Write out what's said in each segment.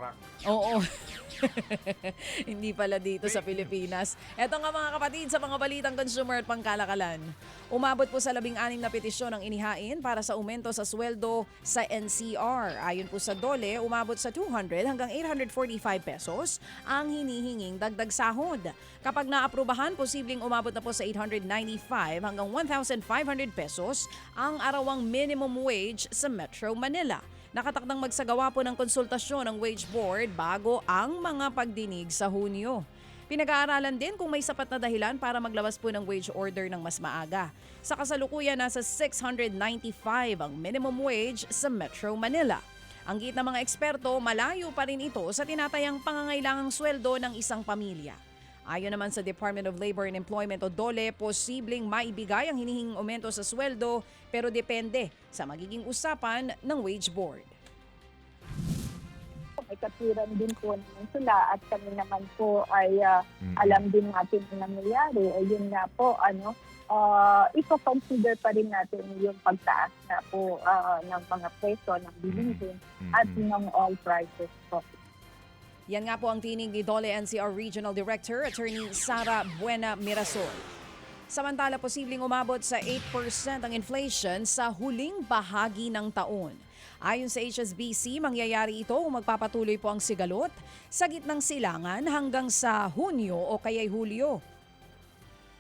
truck. Oo. Hindi pala dito sa Pilipinas. Eto nga mga kapatid sa mga balitang consumer at pangkalakalan. Umabot po sa 16 na petisyon ang inihain para sa aumento sa sweldo sa NCR. Ayon po sa DOLE, umabot sa 200 hanggang 845 pesos ang hinihinging dagdag sahod. Kapag naaprubahan, posibleng umabot na po sa 895 hanggang 1,500 pesos ang arawang minimum wage sa Metro Manila. Nakatakdang magsagawa po ng konsultasyon ng Wage Board bago ang mga pagdinig sa Hunyo. Pinag-aaralan din kung may sapat na dahilan para maglabas po ng wage order ng mas maaga. Sa kasalukuyan, nasa 695 ang minimum wage sa Metro Manila. Ang git ng mga eksperto, malayo pa rin ito sa tinatayang pangangailangang sweldo ng isang pamilya. Ayon naman sa Department of Labor and Employment o DOLE, posibleng maibigay ang hinihinging aumento sa sweldo pero depende sa magiging usapan ng Wage Board. May katwiran din po naman sila at kami naman po ay alam din natin ang nangyayari. Ayun nga po, ipo-consider pa rin natin yung pagtaas na po ng mga presyo ng bilihin at ng all prices po. Yan nga po ang tinig ni DOLE NCR Regional Director, Attorney Sara Buena Mirasol. Samantala, posibleng umabot sa 8% ang inflation sa huling bahagi ng taon. Ayon sa HSBC, mangyayari ito kung magpapatuloy po ang sigalot sa gitnang silangan hanggang sa Hunyo o kaya'y Hulyo.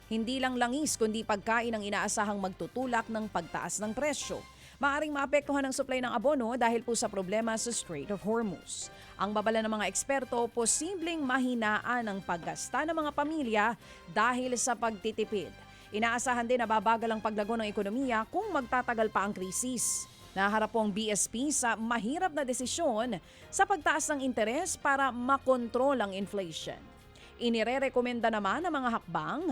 Hindi lang langis kundi pagkain ang inaasahang magtutulak ng pagtaas ng presyo. Maaring maapektuhan ang supply ng abono dahil po sa problema sa Strait of Hormuz. Ang babala ng mga eksperto, posibleng mahinaan ang paggasta ng mga pamilya dahil sa pagtitipid. Inaasahan din na babagal ang paglago ng ekonomiya kung magtatagal pa ang krisis. Naharap po ang BSP sa mahirap na desisyon sa pagtaas ng interes para makontrol ang inflation. Inirerekomenda naman ang mga hakbang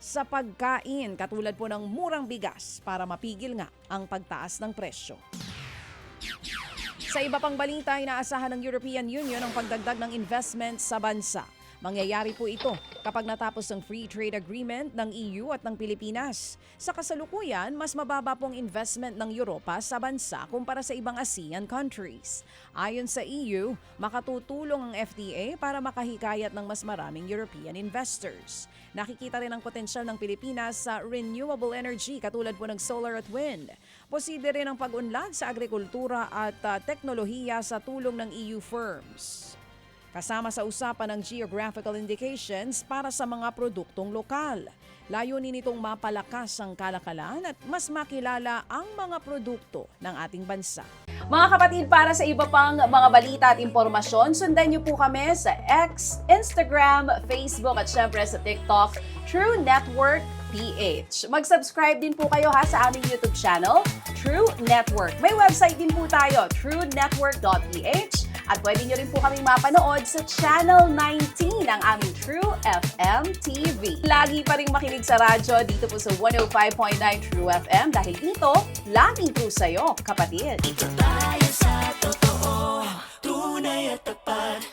sa pagkain katulad po ng murang bigas para mapigil nga ang pagtaas ng presyo. Sa iba pang balita, inaasahan ng European Union ang pagdagdag ng investment sa bansa. Mangyayari po ito kapag natapos ang free trade agreement ng EU at ng Pilipinas. Sa kasalukuyan, mas mababa pong investment ng Europa sa bansa kumpara sa ibang ASEAN countries. Ayon sa EU, makatutulong ang FTA para makahikayat ng mas maraming European investors. Nakikita rin ang potensyal ng Pilipinas sa renewable energy katulad po ng solar at wind. Posible rin ang pag-unlad sa agrikultura at teknolohiya sa tulong ng EU firms. Kasama sa usapan ng geographical indications para sa mga produktong lokal. Layunin nitong mapalakas ang kalakalan at mas makilala ang mga produkto ng ating bansa. Mga kapatid, para sa iba pang mga balita at impormasyon, sundan niyo po kami sa X, Instagram, Facebook at syempre sa TikTok, True Network PH. Mag-subscribe din po kayo sa aming YouTube channel, True Network. May website din po tayo, truenetwork.ph. At pwede nyo rin po kaming mapanood sa Channel 19 ng aming True FM TV. Lagi pa rin makinig sa radyo dito po sa 105.9 True FM dahil dito, laging true sa'yo, kapatid. Ito tayo sa totoo, tunay at tapat.